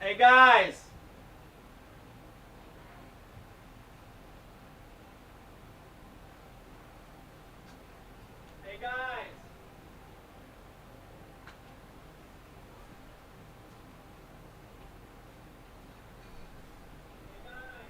Hey guys! Hey guys! Hey guys!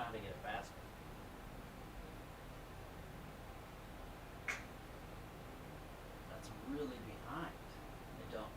know how to get it faster. That's really behind. I don't.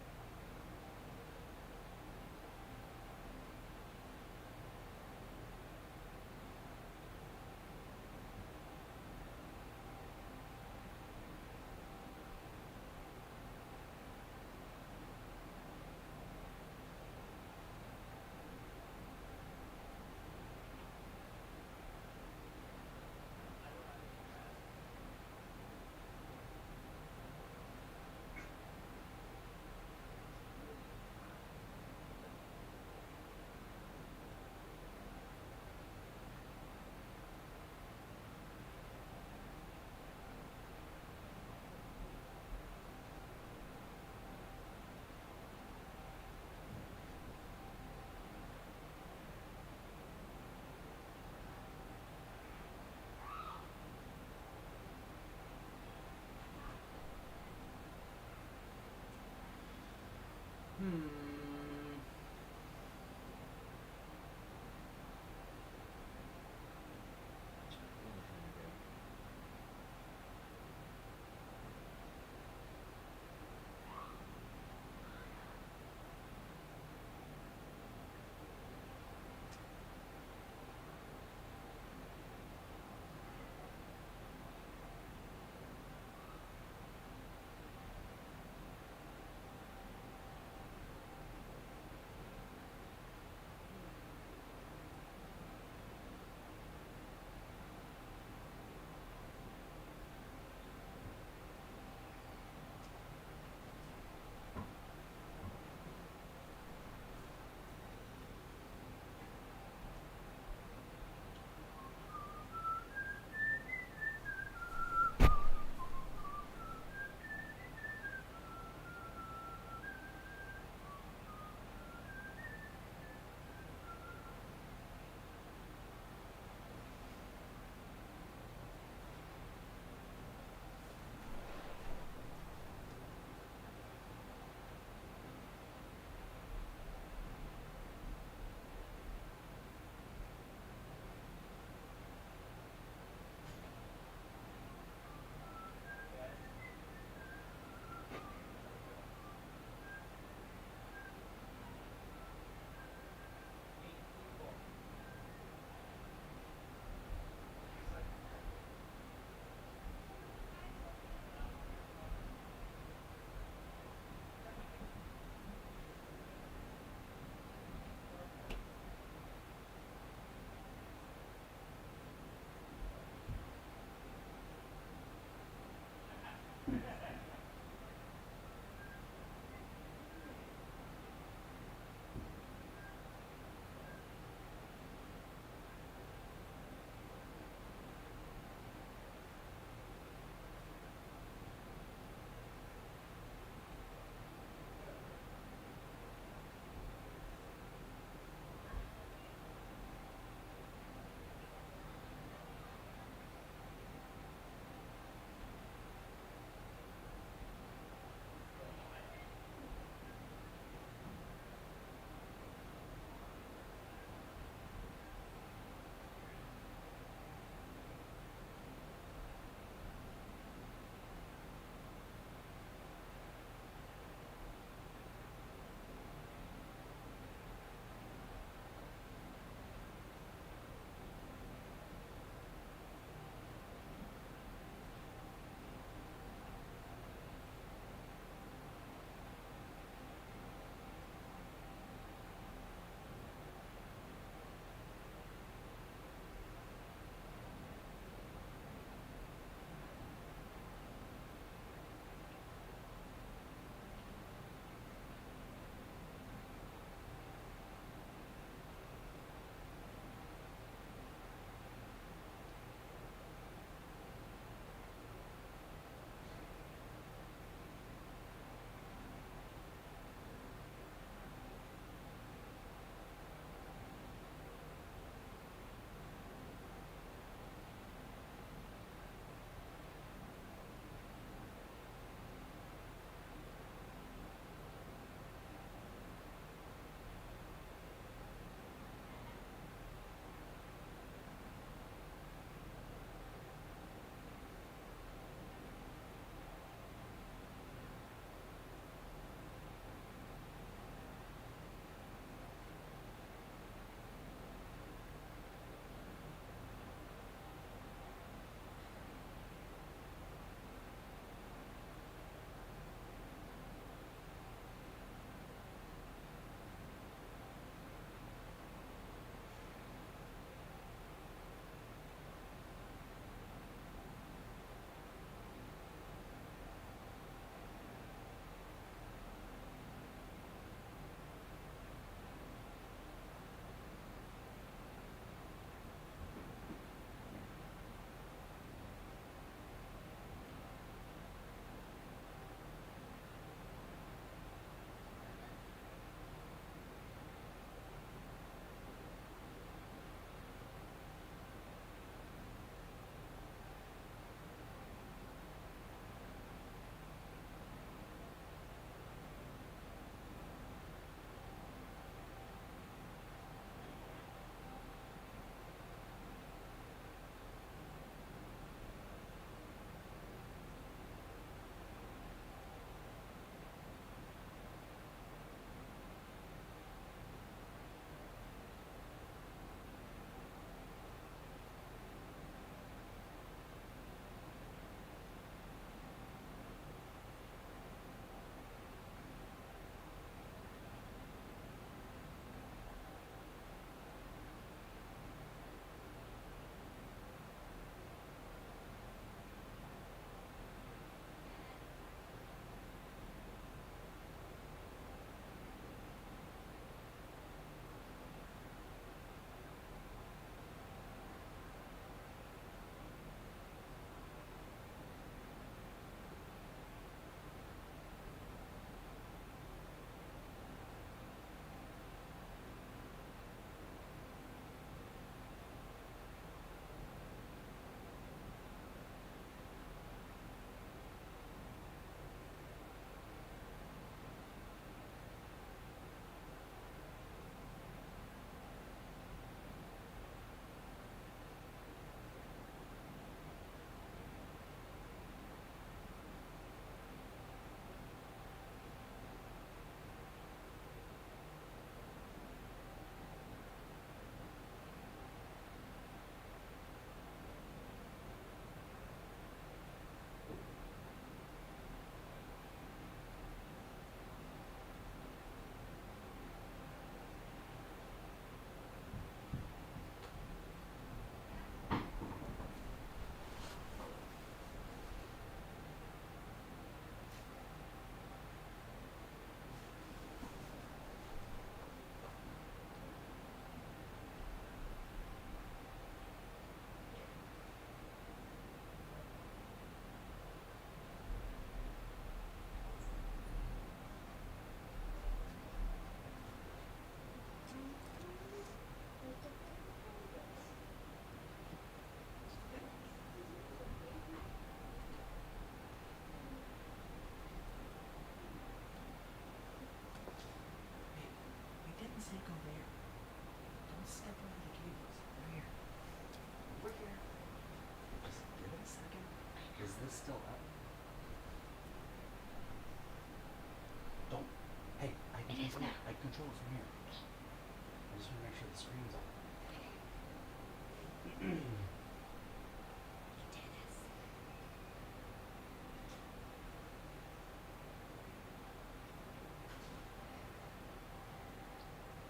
I control it from here. I just want to make sure the screen's on.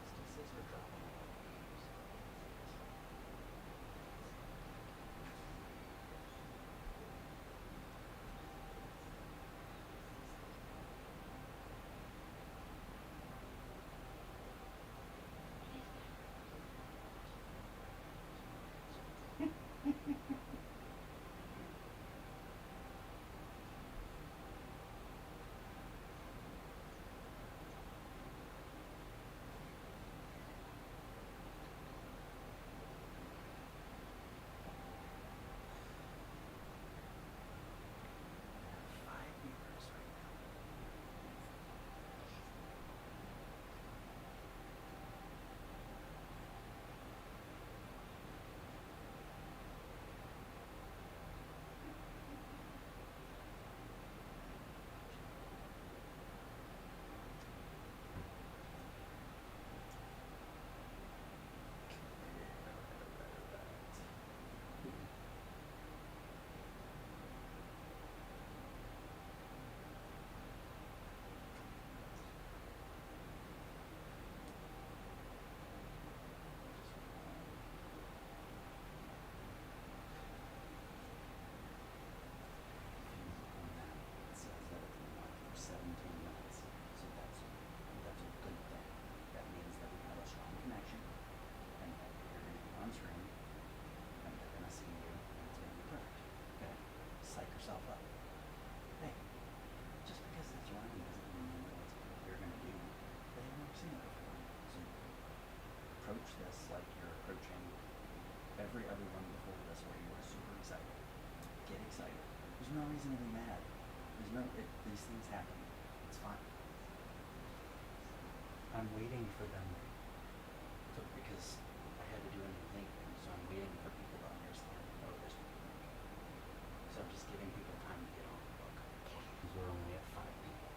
Still says we're dropping a lot of views. I have 5 viewers right now. On that, it says that it's been on for 17 minutes. So that's a good thing. That means that we have a strong connection and that you're going to be on screen and they're going to see you and it's going to be perfect. Okay? Psych yourself up. Hey, just because it's running doesn't mean you know what you're going to do. They've never seen it before. So approach this like you're approaching every other one before this where you are super excited. Get excited. There's no reason to be mad. These things happen. It's fine. I'm waiting for them because I had to do a new thing, so I'm waiting for people to understand. Oh, there's new thing. So I'm just giving people time to get on the book because we're only at 5 people.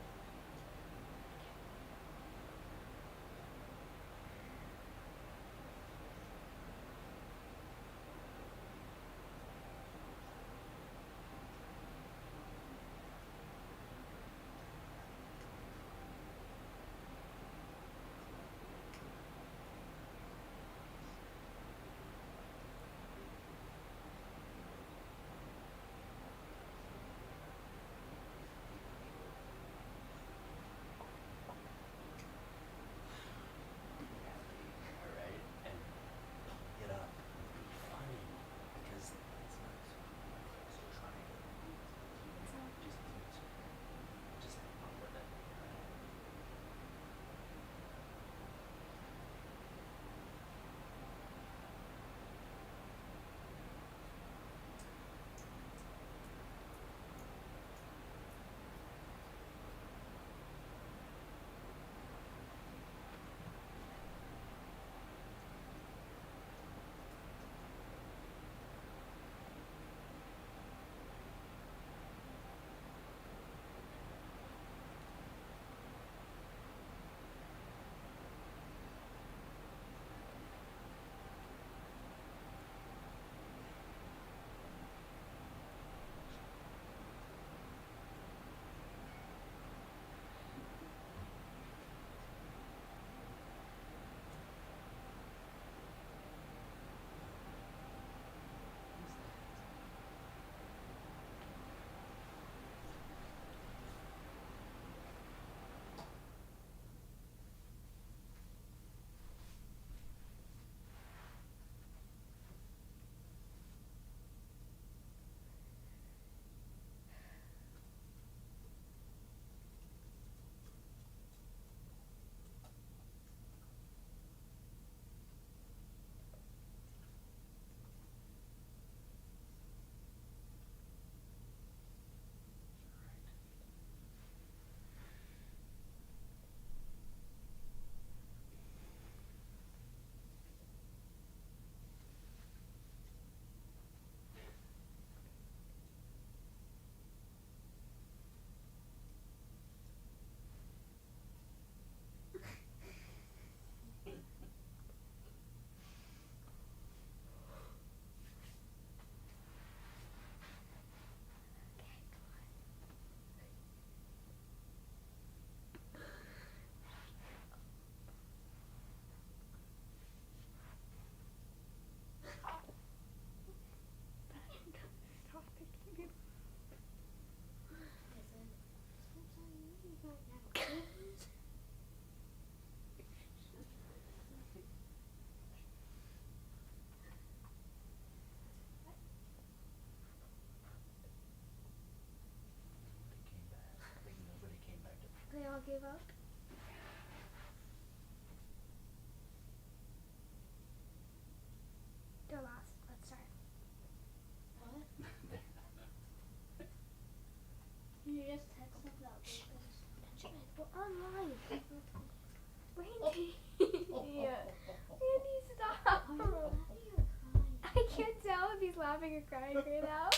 laughing or crying right now?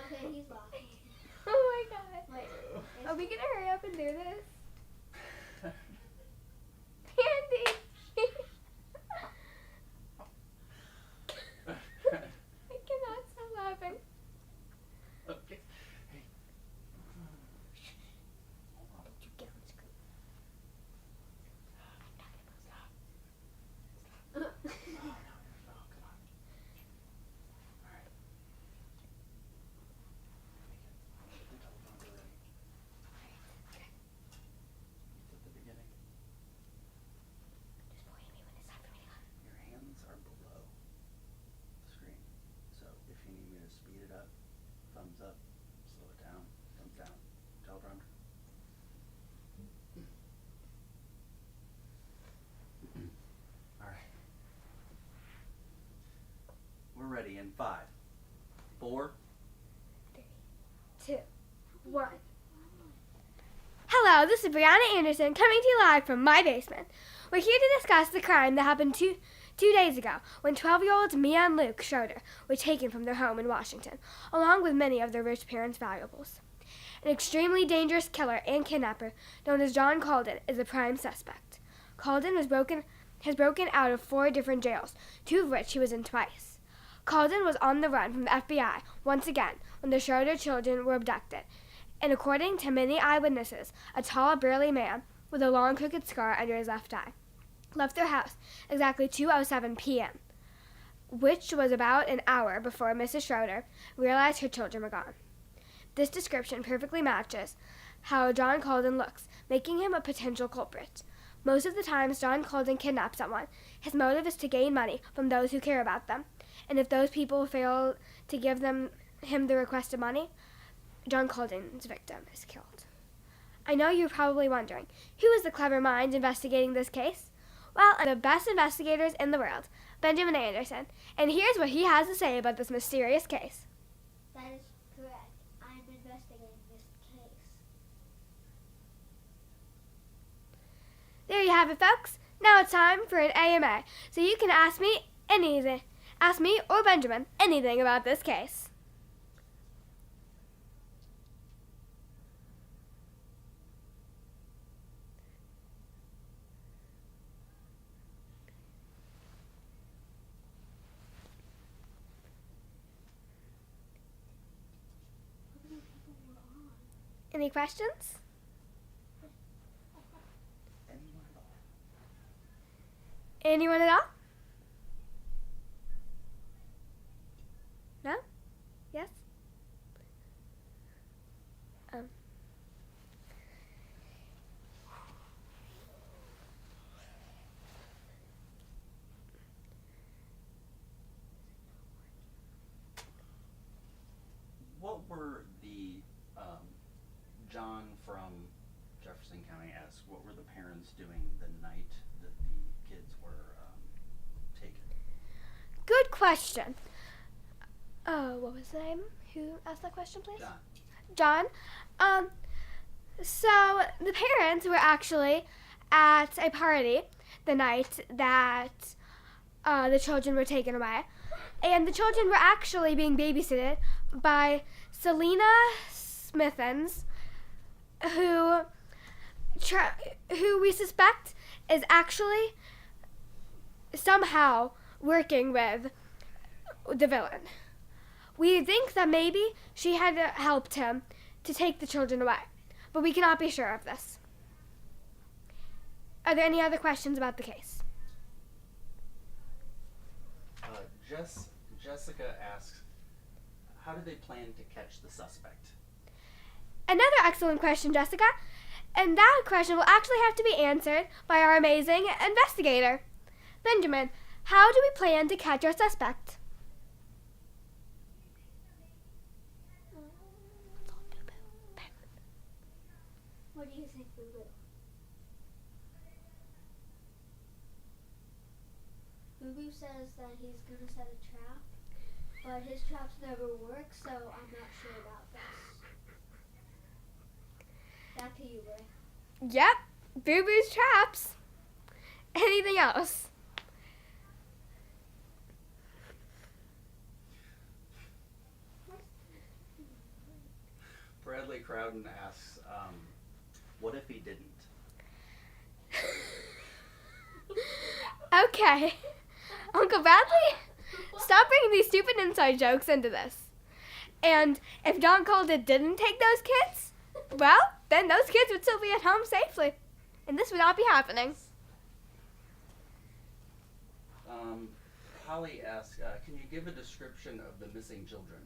Okay, he's laughing. Oh my god. Wait. Are we gonna hurry up and do this? Andy! I cannot stop laughing. Okay. Hey. Hold on. You get on the screen. No, come on. All right. Get the teleprompter ready. It's at the beginning. Just point at me when it's time for me to laugh. Your hands are below the screen. So if you need me to speed it up, thumbs up, slow it down, thumbs down, teleprompter. All right. We're ready in 5, 4. 3, 2, 1. Hello, this is Brianna Anderson coming to you live from my basement. We're here to discuss the crime that happened two days ago when 12-year-olds Mia and Luke Schroeder were taken from their home in Washington, along with many of their rich parents' valuables. An extremely dangerous killer and kidnapper known as John Calden is the prime suspect. Calden has broken out of 4 different jails, 2 of which he was in twice. Calden was on the run from the FBI once again when the Schroeder children were abducted, and according to many eyewitnesses, a tall, burly man with a long, crooked scar under his left eye left their house exactly 2:07 p.m., which was about an hour before Mrs. Schroeder realized her children were gone. This description perfectly matches how John Calden looks, making him a potential culprit. Most of the times John Calden kidnaps someone, his motive is to gain money from those who care about them, and if those people fail to give him the requested money, John Calden's victim is killed. I know you're probably wondering, who is the clever mind investigating this case? Well, I'm the best investigators in the world, Benjamin Anderson, and here's what he has to say about this mysterious case. That is correct. I'm investigating this case. There you have it, folks. Now it's time for an AMA, so you can ask me or Benjamin anything about this case. Any questions? Anyone at all? Anyone at all? No? Yes? What were the John from Jefferson County asks, what were the parents doing the night that the kids were taken? Good question. What was the name? Who asked that question, please? John. John. So the parents were actually at a party the night that the children were taken away. And the children were actually being babysitted by Selena Smithens, who we suspect is actually somehow working with the villain. We think that maybe she had helped him to take the children away, but we cannot be sure of this. Are there any other questions about the case? Jessica asks, how do they plan to catch the suspect? Another excellent question, Jessica. And that question will actually have to be answered by our amazing investigator. Benjamin, how do we plan to catch our suspect? What do you think we will? Boo says that he's going to set a trap, but his traps never work, so I'm not sure about this. Back to you, Ray. Yep, Boo Boo's traps. Anything else? Bradley Crowden asks, what if he didn't? Okay. Uncle Bradley, stop bringing these stupid inside jokes into this. And if John Calden didn't take those kids, well, then those kids would still be at home safely. And this would not be happening. Holly asks, can you give a description of the missing children?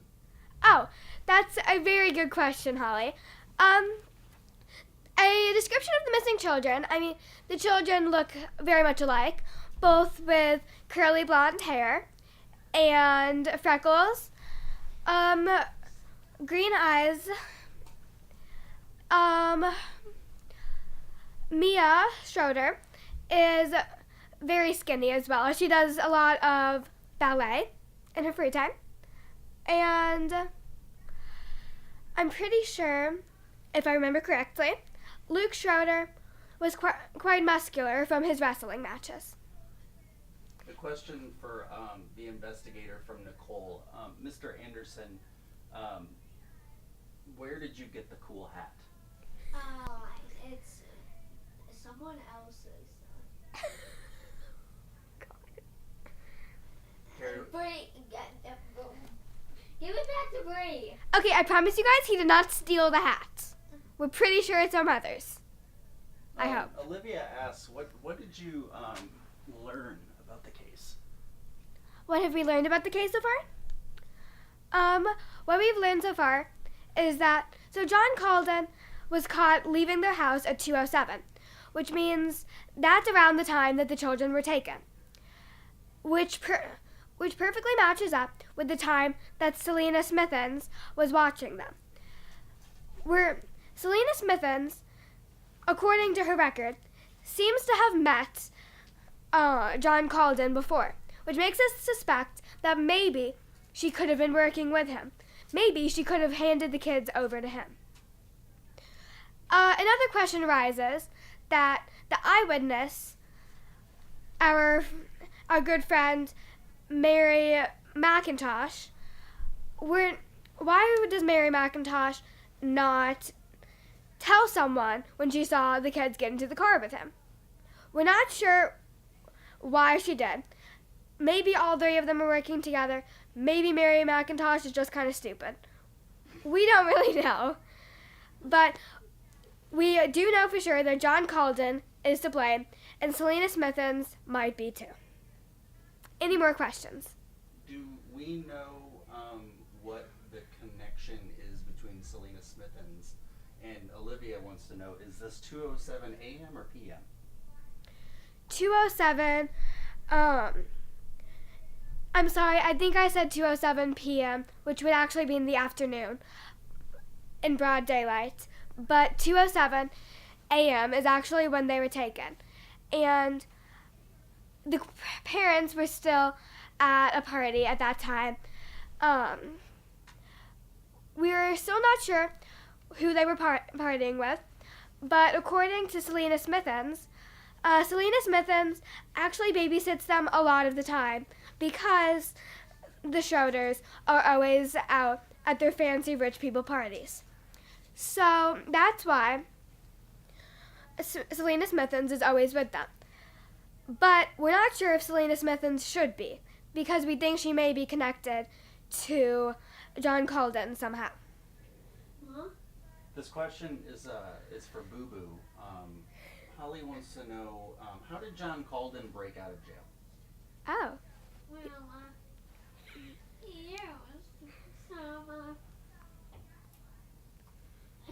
Oh, that's a very good question, Holly. A description of the missing children. I mean, the children look very much alike, both with curly blonde hair and freckles, green eyes. Mia Schroeder is very skinny as well. She does a lot of ballet in her free time. And I'm pretty sure, if I remember correctly, Luke Schroeder was quite muscular from his wrestling matches. A question for the investigator from Nicole. Mr. Anderson, where did you get the cool hat? It's someone else's. Bree, give it back to Bree. Okay, I promise you guys he did not steal the hat. We're pretty sure it's our mother's. I hope. Olivia asks, what did you learn about the case? What have we learned about the case so far? What we've learned so far is that, so John Calden was caught leaving their house at 2:07, which means that's around the time that the children were taken, which perfectly matches up with the time that Selena Smithens was watching them. Selena Smithens, according to her record, seems to have met John Calden before, which makes us suspect that maybe she could have been working with him. Maybe she could have handed the kids over to him. Another question arises that the eyewitness, our good friend Mary McIntosh, why does Mary McIntosh not tell someone when she saw the kids get into the car with him? We're not sure why she did. Maybe all three of them are working together. Maybe Mary McIntosh is just kind of stupid. We don't really know. But we do know for sure that John Calden is to blame, and Selena Smithens might be too. Any more questions? Do we know what the connection is between Selena Smithens and Olivia wants to know, is this 2:07 a.m. or p.m.? 2:07, I'm sorry, I think I said 2:07 p.m., which would actually be in the afternoon, in broad daylight. But 2:07 a.m. is actually when they were taken. And the parents were still at a party at that time. We were still not sure who they were partying with, but according to Selena Smithens, Selena Smithens actually babysits them a lot of the time because the Schroeders are always out at their fancy rich people parties. So that's why Selena Smithens is always with them. But we're not sure if Selena Smithens should be, because we think she may be connected to John Calden somehow. Huh? This question is for Boo Boo. Holly wants to know, how did John Calden break out of jail? Oh. Well,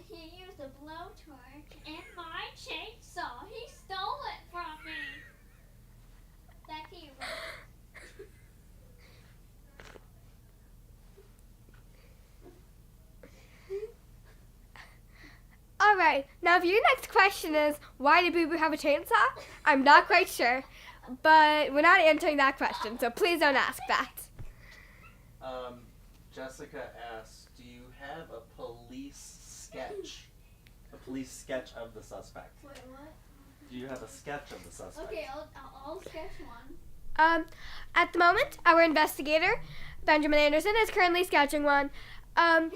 he used a blowtorch and my chainsaw. He stole it from me. Back to you, Roland. All right. Now, if your next question is, why did Boo Boo have a chainsaw? I'm not quite sure, but we're not answering that question, so please don't ask that. Jessica asks, do you have a police sketch? A police sketch of the suspect? Wait, what? Do you have a sketch of the suspect? Okay, I'll sketch one. At the moment, our investigator, Benjamin Anderson, is currently sketching one.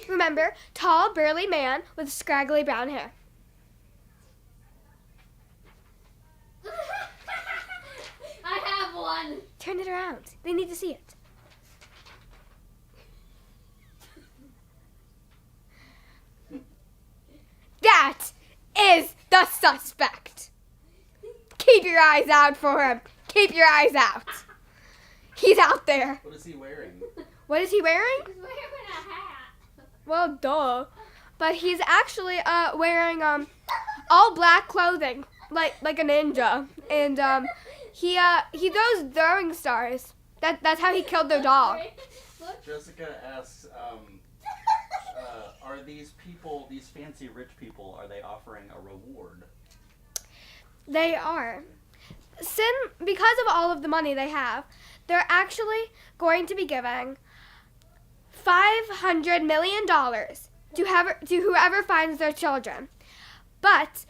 Remember, tall, burly man with scraggly brown hair. I have one. Turn it around. They need to see it. That is the suspect. Keep your eyes out for him. Keep your eyes out. He's out there. What is he wearing? What is he wearing? He's wearing a hat. Well, duh. But he's actually wearing all black clothing, like a ninja, and he throws throwing stars. That's how he killed their dog. Jessica asks, are these people, these fancy rich people, are they offering a reward? They are. Because of all of the money they have, they're actually going to be giving $500 million to whoever finds their children. But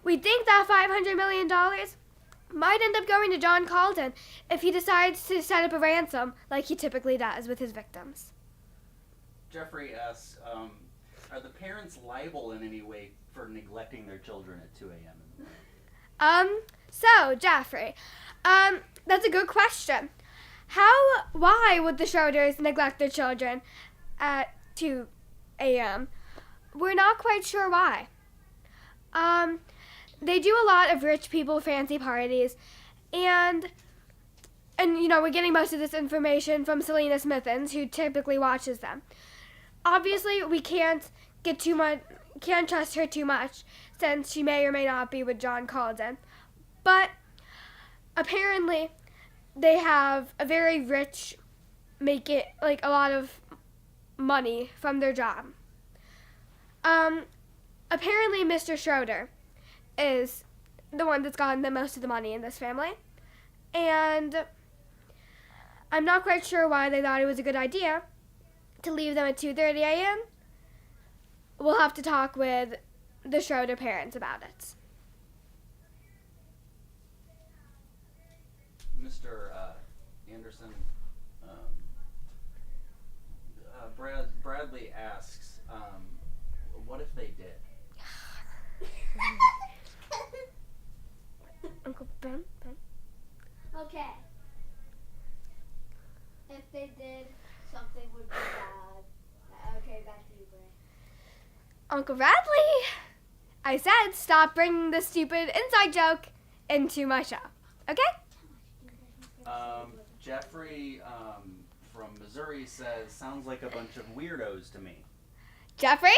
we think that $500 million might end up going to John Calden if he decides to set up a ransom like he typically does with his victims. Jeffrey asks, are the parents liable in any way for neglecting their children at 2 a.m. in the morning? So, Jeffrey, that's a good question. Why would the Schroders neglect their children at 2 a.m.? We're not quite sure why. They do a lot of rich people fancy parties, and we're getting most of this information from Selena Smithens, who typically watches them. Obviously, we can't trust her too much, since she may or may not be with John Calden. But apparently, they have a very rich, make it like a lot of money from their job. Apparently, Mr. Schroeder is the one that's gotten the most of the money in this family, and I'm not quite sure why they thought it was a good idea to leave them at 2:30 a.m. We'll have to talk with the Schroeder parents about it. Mr. Anderson, Bradley asks, what if they did? Uncle Ben? Okay. If they did, something would be bad. Okay, back to you, Bray. Uncle Bradley! I said stop bringing this stupid inside joke into my show. Okay? Jeffrey from Missouri says, sounds like a bunch of weirdos to me. Jeffrey?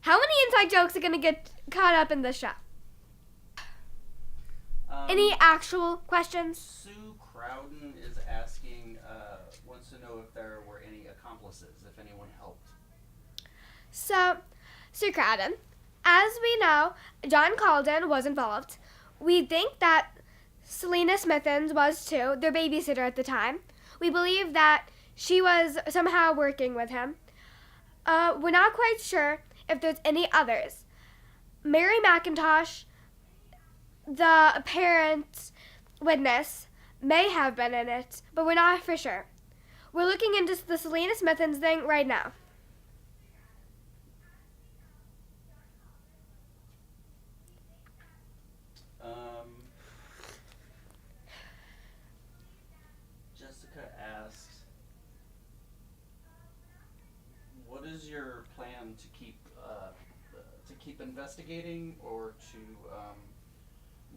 How many inside jokes are going to get caught up in this show? Any actual questions? Sue Crowden is asking, wants to know if there were any accomplices, if anyone helped. So, Sue Crowden, as we know, John Calden was involved. We think that Selena Smithens was too, their babysitter at the time. We believe that she was somehow working with him. We're not quite sure if there's any others. Mary McIntosh, the apparent witness, may have been in it, but we're not for sure. We're looking into the Selena Smithens thing right now. Jessica asks, what is your plan to keep investigating, or to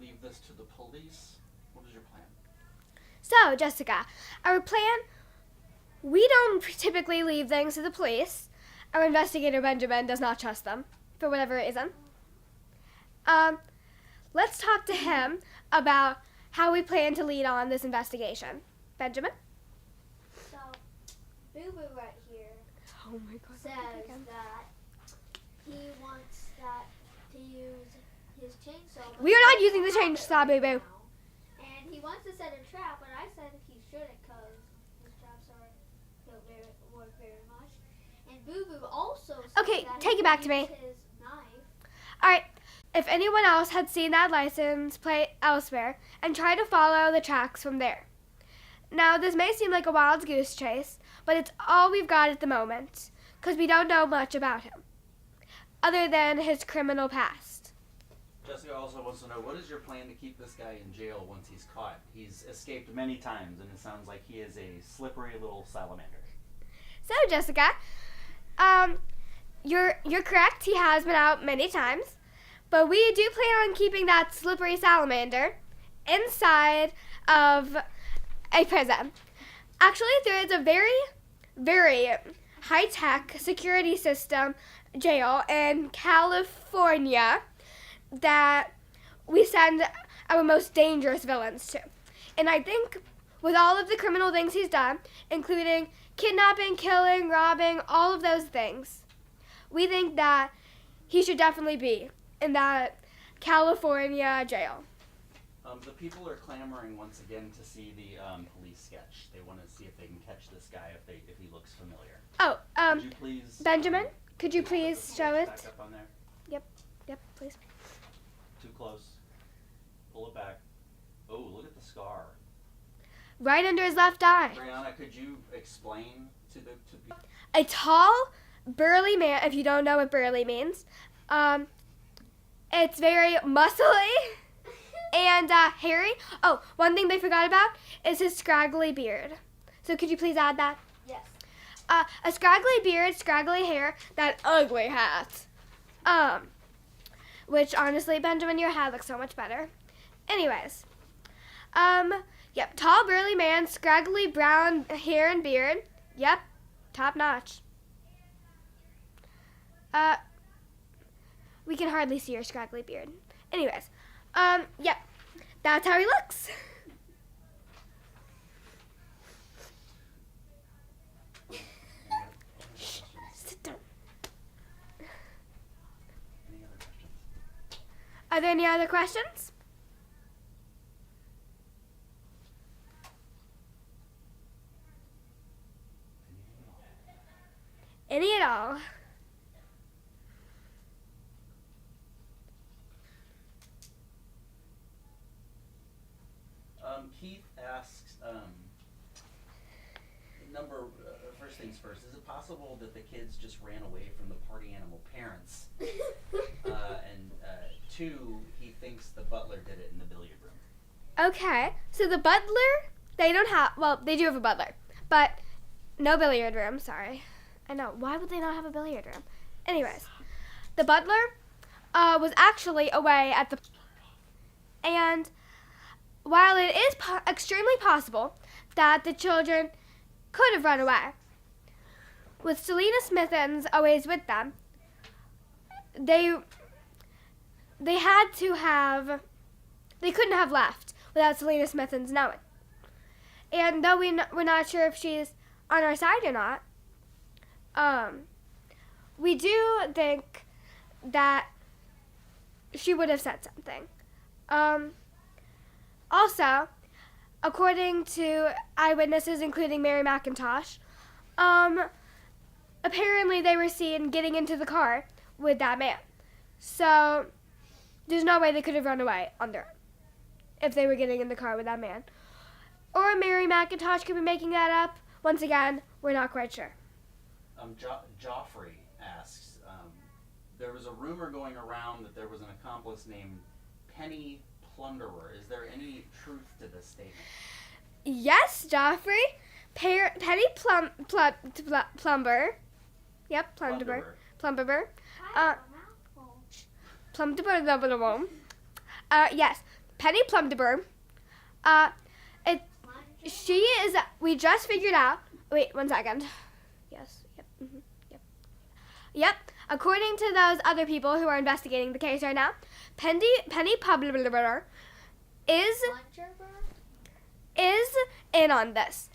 leave this to the police? What is your plan? So, Jessica, our plan, we don't typically leave things to the police. Our investigator, Benjamin, does not trust them, for whatever reason. Let's talk to him about how we plan to lead on this investigation. Benjamin? So, Boo Boo right here Oh my God. says that he wants that to use his chainsaw. but We are he not doesn't using the have it chainsaw, right Boo Boo. now. And he wants to set a trap, but I said he shouldn't because his traps work very much. And Boo Boo also said Okay, that take he it back could to me. use his knife. All right. if anyone else had seen that license plate elsewhere and tried to follow the tracks from there. Now, this may seem like a wild goose chase, but it's all we've got at the moment, because we don't know much about him, other than his criminal past. Jessica also wants to know, what is your plan to keep this guy in jail once he's caught? He's escaped many times, and it sounds like he is a slippery little salamander. So, Jessica, you're correct. He has been out many times, but we do plan on keeping that slippery salamander inside of a prison. Actually, there is a very, very high-tech security system jail in California that we send our most dangerous villains to. And I think with all of the criminal things he's done, including kidnapping, killing, robbing, all of those things, we think that he should definitely be in that California jail. The people are clamoring once again to see the police sketch. They want to see if they can catch this guy if he looks familiar. Oh, Could you please, Benjamin, could you put please the show sketch it? back up on there? Yep, please. Too close. Pull it back. Oh, look at the scar. Right under his left eye. Brianna, could you explain to people? A tall, burly man, if you don't know what burly means. It's very muscly and hairy. Oh, one thing they forgot about is his scraggly beard. So could you please add that? Yes. A scraggly beard, scraggly hair, that ugly hat. Which honestly, Benjamin, your hat looks so much better. Anyways, yep, tall, burly man, scraggly brown hair and beard. Yep, top notch. We can hardly see your scraggly beard. Anyways, yep, that's how he looks. Sit down. Any other questions? Are there any other questions? Any at all? Keith asks, first things first, is it possible that the kids just ran away from the party animal parents? And two, he thinks the butler did it in the billiard room. Okay, so the butler, they do have a butler, but no billiard room, sorry. I know, why would they not have a billiard room? Anyways, the butler was actually away at the... And while it is extremely possible that the children could have run away, with Selena Smithens always with them, they couldn't have left without Selena Smithens knowing. And though we're not sure if she's on our side or not, we do think that she would have said something. Also, according to eyewitnesses, including Mary McIntosh, apparently they were seen getting into the car with that man. So, there's no way they could have run away on their own if they were getting in the car with that man. Or Mary McIntosh could be making that up. Once again, we're not quite sure. Joffrey asks, there was a rumor going around that there was an accomplice named Penny Plunderer. Is there any truth to this statement? Yes, Joffrey. Penny Plumber. Yep, Plumber. Plumber. Plumber. Yes, Penny Plumber. She is. We just figured out. Wait, 1 second. Yes. Yep. Mm-hmm, yep. Yep. According to those other people who are investigating the case right now, Penny Plumber is in on this.